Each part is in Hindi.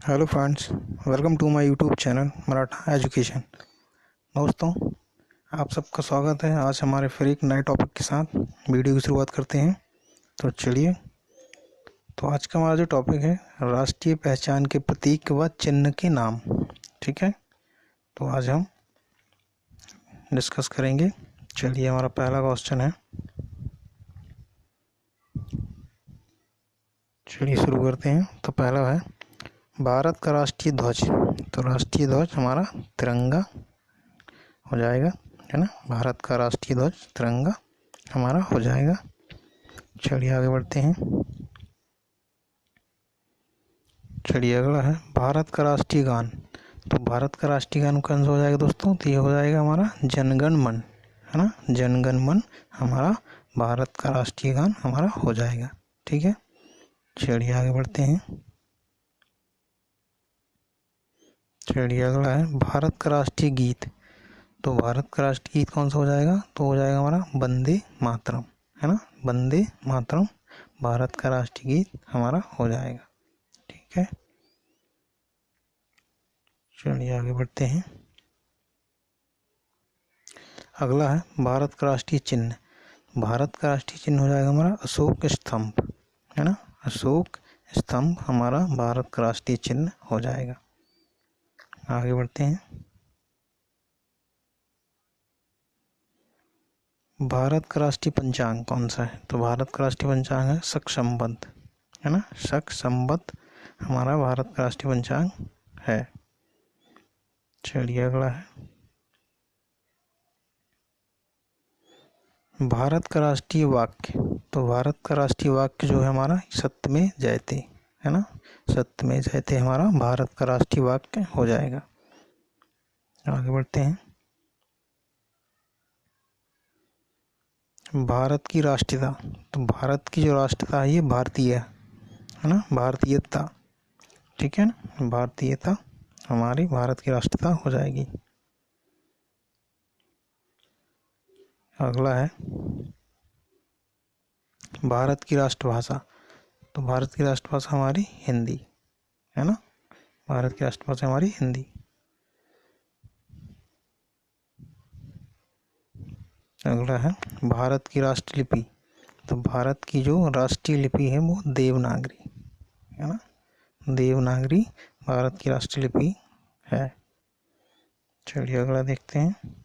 Hello friends, welcome to my YouTube channel Maratha education. दोस्तों, आप सबका स्वागत है। आज हमारे फिर एक नए टॉपिक के साथ वीडियो की शुरुआत करते हैं। तो चलिए, तो आज का हमारा जो टॉपिक है, राष्ट्रीय पहचान के प्रतीक व चिन्ह के नाम। ठीक है, तो आज हम डिस्कस करेंगे। चलिए, हमारा पहला क्वेश्चन है, चलिए शुरू करते हैं। तो पहला है, भारत का राष्ट्रीय ध्वज। तो राष्ट्रीय ध्वज हमारा तिरंगा हो जाएगा, है ना। भारत का राष्ट्रीय ध्वज तिरंगा हमारा हो जाएगा। चलिए आगे बढ़ते हैं। चलिए अगला है, भारत का राष्ट्रीय गान। तो भारत का राष्ट्रीय गान कौन सा हो जाएगा दोस्तों? तो ये हो जाएगा हमारा जनगण मन, है ना। जनगण मन हमारा भारत का राष्ट्रीय गान हमारा हो जाएगा। ठीक है, चलिए आगे बढ़ते हैं। चलिए अगला है, भारत का राष्ट्रीय गीत। तो भारत का राष्ट्रीय गीत कौन सा हो जाएगा? तो हो जाएगा हमारा वंदे मातरम, है ना। वंदे मातरम भारत का राष्ट्रीय गीत हमारा हो जाएगा। ठीक है, चलिए आगे बढ़ते हैं। अगला है, भारत का राष्ट्रीय चिन्ह। भारत का राष्ट्रीय चिन्ह हो जाएगा हमारा अशोक स्तंभ, है ना। अशोक स्तंभ हमारा भारत का राष्ट्रीय चिन्ह हो जाएगा। आगे बढ़ते हैं। भारत का राष्ट्रीय पंचांग कौन सा है? तो भारत का राष्ट्रीय पंचांग है शक संवत, है ना। शक संवत हमारा भारत का राष्ट्रीय पंचांग है। चलिए अगला है, भारत का राष्ट्रीय वाक्य। तो भारत का राष्ट्रीय वाक्य जो है हमारा सत्यमेव जयते, है ना। सत्यमेव जयते हमारा भारत का राष्ट्रीय वाक्य हो जाएगा। आगे बढ़ते हैं। भारत की राष्ट्रीयता। तो भारत की जो राष्ट्रीयता है ये भारतीय है ना, भारतीयता। ठीक है ना, भारतीयता हमारी भारत की राष्ट्रीयता हो जाएगी। अगला है, भारत की राष्ट्रभाषा। तो भारत की राष्ट्रभाषा हमारी हिंदी, है ना। भारत की राष्ट्रभाषा हमारी हिंदी। अगला है, भारत की राष्ट्रलिपि। तो भारत की जो राष्ट्रीय लिपि है वो देवनागरी, है ना। देवनागरी भारत की राष्ट्रलिपि है। चलिए अगला देखते हैं।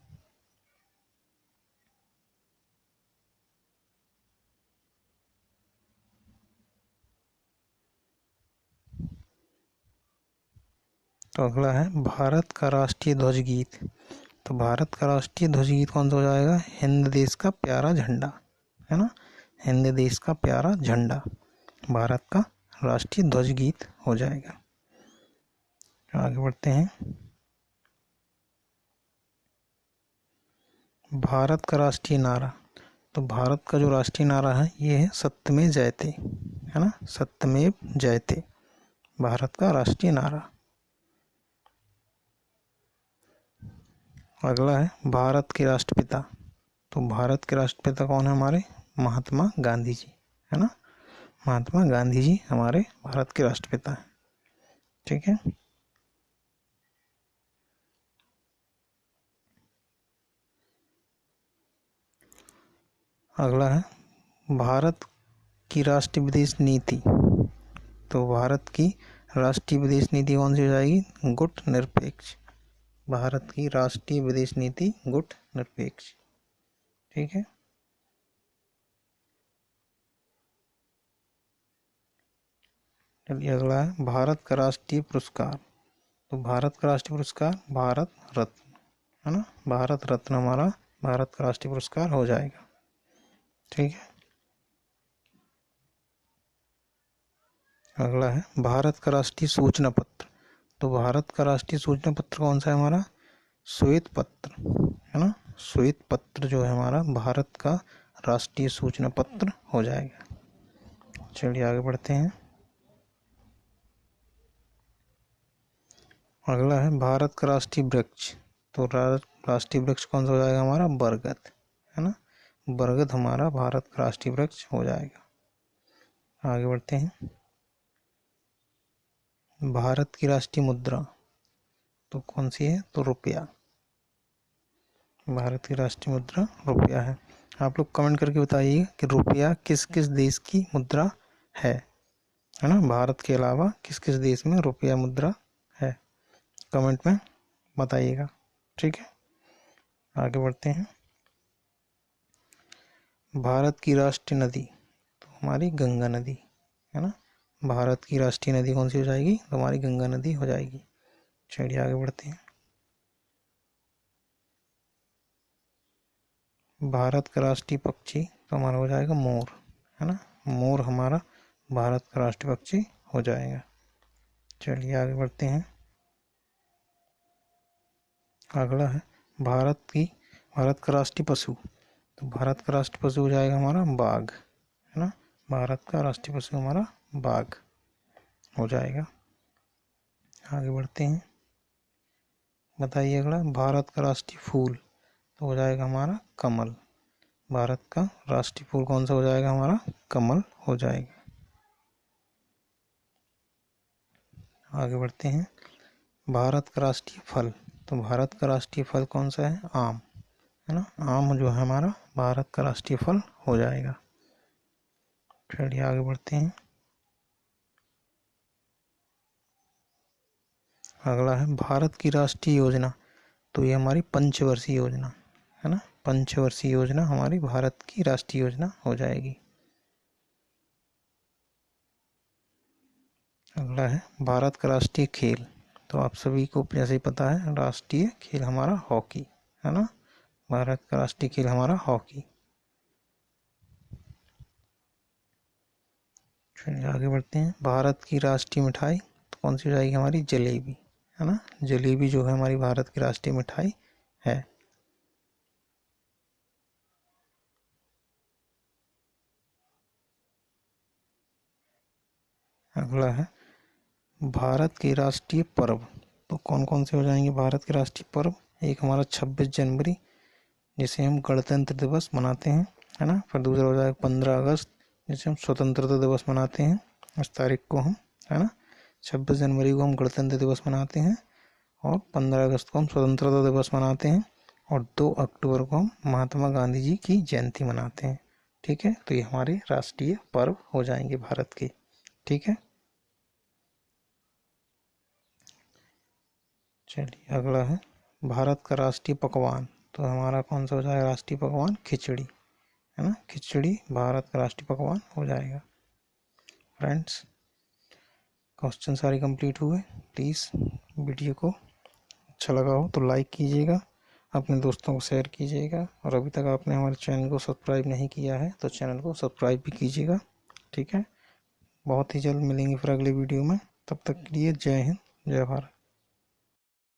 तो अगला है, भारत का राष्ट्रीय ध्वज गीत। तो भारत का राष्ट्रीय ध्वज गीत कौन सा हो जाएगा? हिंद देश का प्यारा झंडा, है ना। हिंद देश का प्यारा झंडा भारत का राष्ट्रीय ध्वज गीत हो जाएगा। आगे बढ़ते हैं। भारत का राष्ट्रीय नारा। तो भारत का जो राष्ट्रीय नारा है ये है सत्यमेव जयते, है ना। सत्यमेव जयते भारत का राष्ट्रीय नारा। अगला है, भारत के राष्ट्रपिता। तो भारत के राष्ट्रपिता कौन है हमारे? महात्मा गांधी जी, है ना। महात्मा गांधी जी हमारे भारत के राष्ट्रपिता हैं। ठीक है, अगला है, भारत की राष्ट्रीय विदेश नीति। तो भारत की राष्ट्रीय विदेश नीति कौन सी हो जाएगी? गुट निरपेक्ष। भारत की राष्ट्रीय विदेश नीति गुट निरपेक्ष। ठीक है, चलिए अगला है, भारत का राष्ट्रीय पुरस्कार। तो भारत का राष्ट्रीय पुरस्कार भारत रत्न, है ना। भारत रत्न हमारा भारत का राष्ट्रीय पुरस्कार हो जाएगा। ठीक है, अगला है, भारत का राष्ट्रीय सूचना पत्र। तो भारत का राष्ट्रीय सूचना पत्र कौन सा है हमारा? श्वेत पत्र, है ना। श्वेत पत्र जो है हमारा भारत का राष्ट्रीय सूचना पत्र हो जाएगा। चलिए आगे बढ़ते हैं। अगला है, भारत का राष्ट्रीय वृक्ष। तो राष्ट्रीय वृक्ष कौन सा हो जाएगा हमारा? बरगद, है ना। बरगद हमारा भारत का राष्ट्रीय वृक्ष हो जाएगा। आगे बढ़ते हैं। भारत की राष्ट्रीय मुद्रा तो कौन सी है? तो रुपया। भारत की राष्ट्रीय मुद्रा रुपया है। आप लोग कमेंट करके बताइए कि रुपया किस किस देश की मुद्रा है ना? भारत के अलावा किस किस देश में रुपया मुद्रा है, कमेंट में बताइएगा। ठीक है, आगे बढ़ते हैं। भारत की राष्ट्रीय नदी तो हमारी गंगा नदी है ना। भारत की राष्ट्रीय नदी कौन सी हो जाएगी? तो हमारी गंगा नदी हो जाएगी। चलिए आगे बढ़ते हैं। भारत का राष्ट्रीय पक्षी तो हमारा हो जाएगा मोर है ना। मोर हमारा भारत का राष्ट्रीय पक्षी हो जाएगा। चलिए आगे बढ़ते हैं। अगला है भारत का राष्ट्रीय पशु तो भारत का राष्ट्रीय पशु हो जाएगा हमारा बाघ है ना। भारत का राष्ट्रीय पशु हमारा बाघ हो जाएगा। आगे बढ़ते हैं। बताइए अगला, भारत का राष्ट्रीय फूल तो हो जाएगा हमारा कमल। भारत का राष्ट्रीय फूल कौन सा हो जाएगा? हमारा कमल हो जाएगा। आगे बढ़ते हैं। भारत का राष्ट्रीय फल तो भारत का राष्ट्रीय फल कौन सा है? आम है ना। आम जो है हमारा भारत का राष्ट्रीय फल हो जाएगा। चलिए आगे बढ़ते हैं। अगला है भारत की राष्ट्रीय योजना तो ये हमारी पंचवर्षीय योजना है ना। पंचवर्षीय योजना हमारी भारत की राष्ट्रीय योजना हो जाएगी। अगला है भारत का राष्ट्रीय खेल तो आप सभी को जैसे ही पता है, राष्ट्रीय खेल हमारा हॉकी है ना। भारत का राष्ट्रीय खेल हमारा हॉकी। चलिए आगे बढ़ते हैं। भारत की राष्ट्रीय मिठाई तो कौन सी हो जाएगी? हमारी जलेबी है ना। जलेबी जो है हमारी भारत की राष्ट्रीय मिठाई है। अगला है भारत के राष्ट्रीय पर्व तो कौन कौन से हो जाएंगे भारत के राष्ट्रीय पर्व? एक हमारा 26 जनवरी जिसे हम गणतंत्र दिवस मनाते हैं है ना। फिर दूसरा हो जाएगा 15 अगस्त जिसे हम स्वतंत्रता दिवस मनाते हैं। इस तारीख को हम है ना, 26 जनवरी को हम गणतंत्र दिवस मनाते हैं और 15 अगस्त को हम स्वतंत्रता दिवस मनाते हैं और 2 अक्टूबर को हम महात्मा गांधी जी की जयंती मनाते हैं। ठीक है, तो ये हमारे राष्ट्रीय पर्व हो जाएंगे भारत के। ठीक है, चलिए अगला है भारत का राष्ट्रीय पकवान तो हमारा कौन सा हो जाएगा? राष्ट्रीय पकवान खिचड़ी है ना। खिचड़ी भारत का राष्ट्रीय पकवान हो जाएगा। फ्रेंड्स, क्वेश्चन सारे कंप्लीट हुए। प्लीज़ वीडियो को अच्छा लगा हो तो लाइक कीजिएगा, अपने दोस्तों को शेयर कीजिएगा और अभी तक आपने हमारे चैनल को सब्सक्राइब नहीं किया है तो चैनल को सब्सक्राइब भी कीजिएगा। ठीक है, बहुत ही जल्द मिलेंगे फिर अगले वीडियो में। तब तक के लिए जय हिंद, जय भारत।